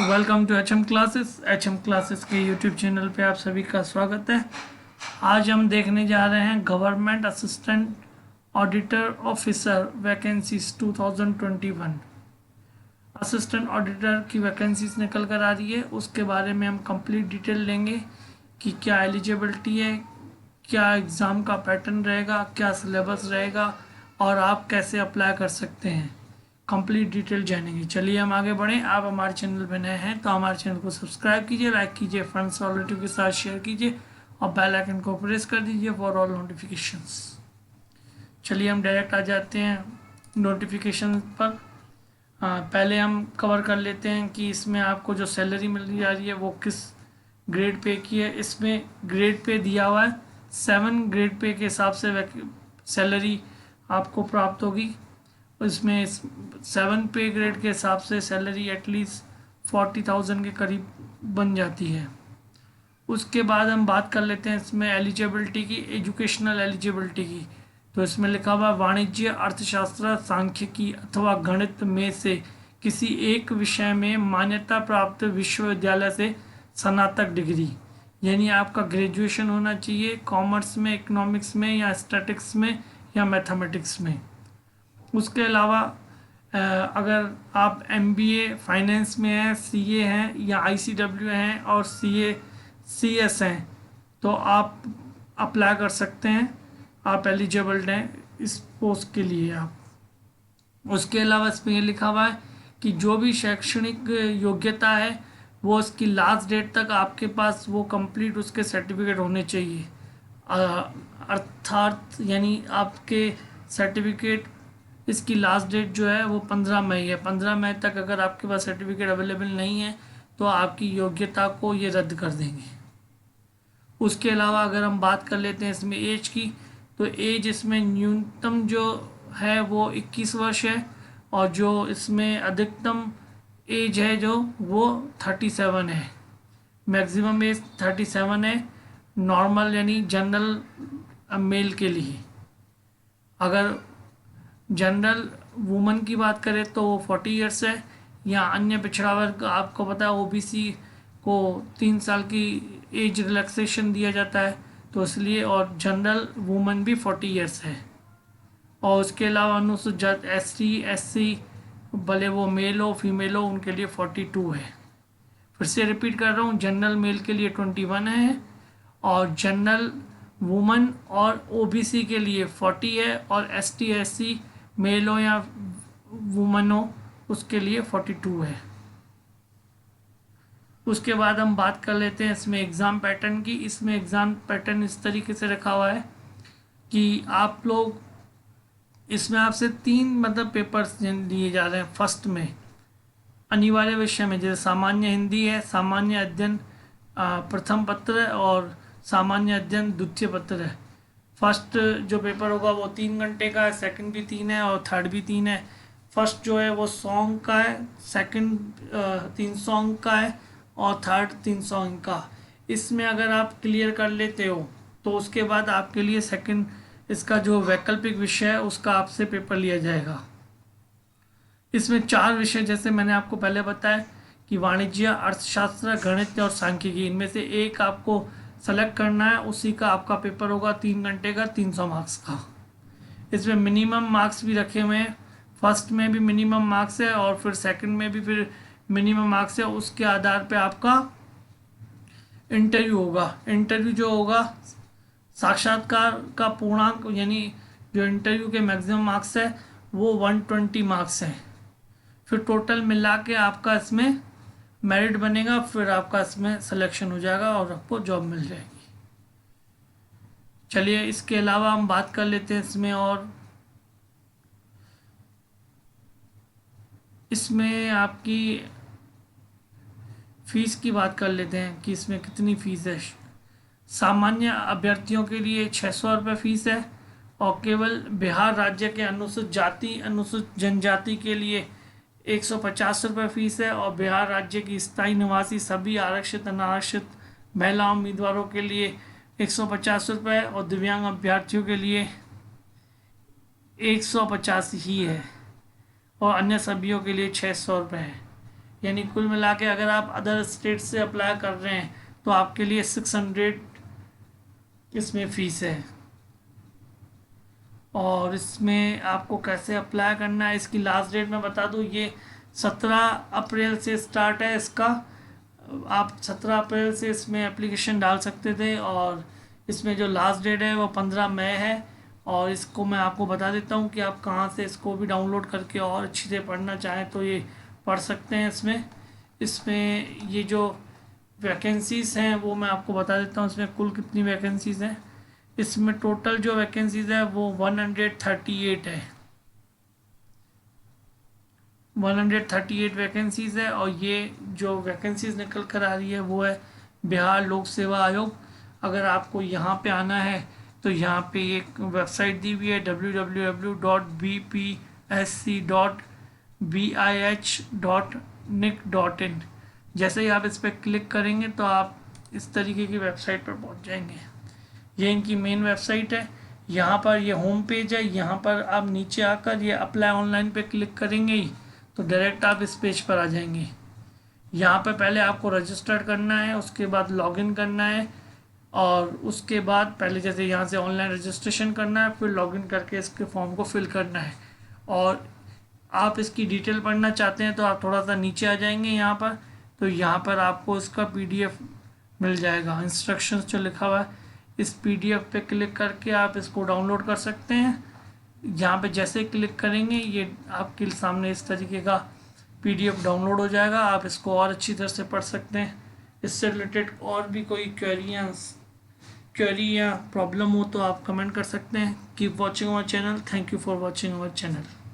Welcome to H M classes के YouTube channel पे आप सभी का स्वागत है। आज हम देखने जा रहे हैं government assistant auditor officer vacancies 2021। Assistant auditor की वैकेंसीज निकल कर आ रही है, उसके बारे में हम कंप्लीट डिटेल लेंगे कि क्या एलिजिबिलिटी है, क्या एग्ज़ाम का पैटर्न रहेगा, क्या सिलेबस रहेगा और आप कैसे अप्लाई कर सकते हैं। कंप्लीट डिटेल जानेंगे। चलिए हम आगे बढ़ें। आप हमारे चैनल पर नए हैं तो हमारे चैनल को सब्सक्राइब कीजिए, लाइक कीजिए, फ्रेंड्स और रिलेटिव के साथ शेयर कीजिए और बेल आइकन को प्रेस कर दीजिए फॉर ऑल नोटिफिकेशंस। चलिए हम डायरेक्ट आ जाते हैं नोटिफिकेशन पर। पहले हम कवर कर लेते हैं कि इसमें आपको जो सैलरी मिल जा रही है वो किस ग्रेड पे की है। इसमें ग्रेड पे दिया हुआ है 7 ग्रेड पे के हिसाब से सैलरी आपको प्राप्त होगी। इसमें 7 पे ग्रेड के हिसाब से सैलरी एटलीस्ट 40,000 के करीब बन जाती है। उसके बाद हम बात कर लेते हैं इसमें एलिजिबिलिटी की, एजुकेशनल एलिजिबिलिटी की। तो इसमें लिखा हुआ वाणिज्य, अर्थशास्त्र, सांख्यिकी अथवा गणित में से किसी एक विषय में मान्यता प्राप्त विश्वविद्यालय से स्नातक डिग्री, यानी आपका ग्रेजुएशन होना चाहिए कॉमर्स में, इकोनॉमिक्स में या स्टैटिक्स में या मैथमेटिक्स में। उसके अलावा अगर आप एमबीए फाइनेंस में हैं, सीए हैं या आईसीडब्ल्यू हैं और सीएस हैं तो आप अप्लाई कर सकते हैं, आप एलिजिबल हैं इस पोस्ट के लिए आप। उसके अलावा इसमें ये लिखा हुआ है कि जो भी शैक्षणिक योग्यता है वो उसकी लास्ट डेट तक आपके पास वो कंप्लीट उसके सर्टिफिकेट होने चाहिए। अर्थात यानी आपके सर्टिफिकेट इसकी लास्ट डेट जो है वो 15 मई है। 15 मई तक अगर आपके पास सर्टिफिकेट अवेलेबल नहीं है तो आपकी योग्यता को ये रद्द कर देंगे। उसके अलावा अगर हम बात कर लेते हैं इसमें एज की, तो एज इसमें न्यूनतम जो है वो 21 वर्ष है और जो इसमें अधिकतम एज है जो वो 37 है। मैक्सिमम एज 37 है नॉर्मल यानी जनरल मेल के लिए। अगर जनरल वुमन की बात करें तो वो 40 ईयर्स है, या अन्य पिछड़ा वर्ग आपको पता है ओबीसी को 3 साल की एज रिलैक्सेशन दिया जाता है तो इसलिए, और जनरल वुमन भी 40 ईयर्स है। और उसके अलावा अनुसूचित जाति एसटी एससी भले वो मेल हो फीमेल हो उनके लिए 42 है। फिर से रिपीट कर रहा हूँ, जनरल मेल के लिए 21 है और जनरल वुमन और ओबीसी के लिए 40 है और एसटी एससी मेल हो या वुमन हो उसके लिए 42 है। उसके बाद हम बात कर लेते हैं इसमें एग्ज़ाम पैटर्न की। इसमें एग्ज़ाम पैटर्न इस तरीके से रखा हुआ है कि आप लोग इसमें आपसे 3 पेपर्स दिए जा रहे हैं। फर्स्ट में अनिवार्य विषय में जैसे सामान्य हिंदी है, सामान्य अध्ययन प्रथम पत्र है और सामान्य अध्ययन द्वितीय पत्र है। फर्स्ट जो पेपर होगा वो 3 घंटे का है, सेकंड भी 3 है और थर्ड भी 3 है। फर्स्ट जो है वो सॉन्ग का है, सेकंड 3 सॉन्ग का है और थर्ड 3 सॉन्ग का। इसमें अगर आप क्लियर कर लेते हो तो उसके बाद आपके लिए सेकंड इसका जो वैकल्पिक विषय है उसका आपसे पेपर लिया जाएगा। इसमें 4 विषय जैसे मैंने आपको पहले बताया कि वाणिज्य, अर्थशास्त्र, गणित और सांख्यिकी, इनमें से एक आपको सेलेक्ट करना है, उसी का आपका पेपर होगा 3 घंटे का 300 मार्क्स का। इसमें मिनिमम मार्क्स भी रखे हुए हैं, फर्स्ट में भी मिनिमम मार्क्स है और फिर सेकंड में भी फिर मिनिमम मार्क्स है। उसके आधार पे आपका इंटरव्यू होगा। इंटरव्यू जो होगा साक्षात्कार का पूर्णांक यानी जो इंटरव्यू के मैक्सिमम मार्क्स है वो 120 मार्क्स है। फिर टोटल मिला के आपका इसमें मेरिट बनेगा, फिर आपका इसमें सिलेक्शन हो जाएगा और आपको जॉब मिल जाएगी। चलिए इसके अलावा हम बात कर लेते हैं इसमें, और इसमें आपकी फ़ीस की बात कर लेते हैं कि इसमें कितनी फ़ीस है। सामान्य अभ्यर्थियों के लिए 600 रुपये फ़ीस है और केवल बिहार राज्य के अनुसूचित जाति, अनुसूचित जनजाति के लिए 150 रुपये फ़ीस है और बिहार राज्य की स्थायी निवासी सभी आरक्षित अनारक्षित महिला उम्मीदवारों के लिए 150 रुपये और दिव्यांग अभ्यर्थियों के लिए 150 ही है और अन्य सभीयों के लिए 600 रुपये है। यानी कुल मिला के अगर आप अदर स्टेट से अप्लाई कर रहे हैं तो आपके लिए 600 इसमें फ़ीस है। और इसमें आपको कैसे अप्लाई करना है, इसकी लास्ट डेट मैं बता दूं, ये 17 अप्रैल से स्टार्ट है इसका। आप 17 अप्रैल से इसमें एप्लीकेशन डाल सकते थे और इसमें जो लास्ट डेट है वो 15 मई है। और इसको मैं आपको बता देता हूँ कि आप कहाँ से इसको भी डाउनलोड करके और अच्छी से पढ़ना चाहें तो ये पढ़ सकते हैं। इसमें ये जो वैकेंसीज़ हैं वो मैं आपको बता देता हूँ, इसमें कुल कितनी वैकेंसीज़ हैं। इसमें टोटल जो वैकेंसीज़ है वो 138 है, 138 वैकेंसीज़ है। और ये जो वैकेंसीज़ निकल कर आ रही है वो है बिहार लोक सेवा आयोग। अगर आपको यहाँ पे आना है तो यहाँ पे एक वेबसाइट दी हुई है www.bpsc.bih.nic.in। जैसे ही आप इस पर क्लिक करेंगे तो आप इस तरीके की वेबसाइट पर पहुँच जाएंगे। ये इनकी मेन वेबसाइट है। यहाँ पर ये होम पेज है, यहाँ पर आप नीचे आकर ये अप्लाई ऑनलाइन पे क्लिक करेंगे ही तो डायरेक्ट आप इस पेज पर आ जाएंगे। यहाँ पे पहले आपको रजिस्टर करना है, उसके बाद लॉगिन करना है और उसके बाद पहले जैसे यहाँ से ऑनलाइन रजिस्ट्रेशन करना है, फिर लॉगिन करके इसके फॉर्म को फिल करना है। और आप इसकी डिटेल पढ़ना चाहते हैं तो आप थोड़ा सा नीचे आ जाएंगे यहाँ पर, तो यहाँ पर आपको इसका PDF मिल जाएगा, इंस्ट्रक्शंस जो लिखा हुआ है। इस PDF पे क्लिक करके आप इसको डाउनलोड कर सकते हैं। यहाँ पे जैसे क्लिक करेंगे ये आपके सामने इस तरीके का PDF डाउनलोड हो जाएगा। आप इसको और अच्छी तरह से पढ़ सकते हैं। इससे रिलेटेड और भी कोई क्वेरी या प्रॉब्लम हो तो आप कमेंट कर सकते हैं। Keep watching our channel. Thank you for watching our channel.